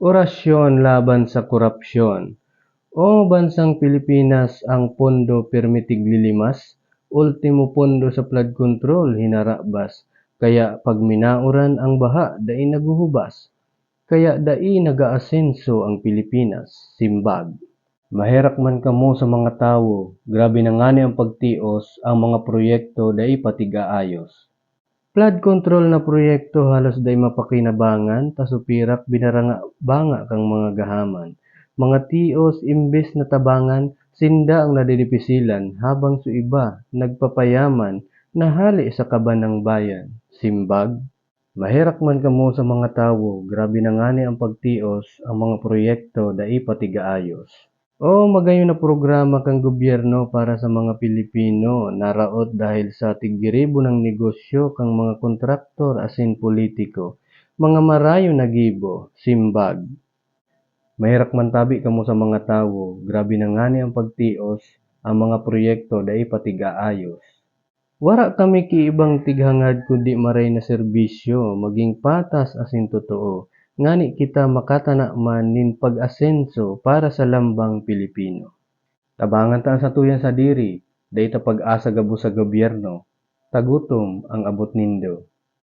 Orasyon laban sa korupsyon. O bansang Pilipinas ang pondo permitig lilimas, ultimo pondo sa flood control hinarabas, kaya pag minauran ang baha dai naguhubas, kaya dai nagaasenso ang Pilipinas, simbag. Maherak man kamo sa mga tawo, grabe na ngani ang pagtios, ang mga proyekto dai patigaayos. Flood control na proyekto halos day mapakinabangan, tasupirak binaranga-banga kang mga gahaman. Mga tios imbes na tabangan, sinda ang nadidipisilan, habang su iba nagpapayaman, nahali sa kaban ng bayan. Simbag, maherak man kamo sa mga tawo, grabe na ngani ang pagtios, ang mga proyekto dai patigaayos. Oo, magayon na programa kang gobyerno para sa mga Pilipino, naraot dahil sa tigiribo ng negosyo kang mga kontraktor asin politiko, mga marayo na gibo, simbag. Mahirap man tabi kamo sa mga tawo, grabe na ngani ang pagtios, ang mga proyekto dai patigaayos. Wara kami kiibang tighangad kundi maray na serbisyo, maging patas asin totoo. Ngani kita makatana man nin pag-asenso para sa lambang Pilipino. Tabangan ta sa tuyan sa diri, day ta pag-asa gabo sa gobyerno. Tagutom ang abot nindo.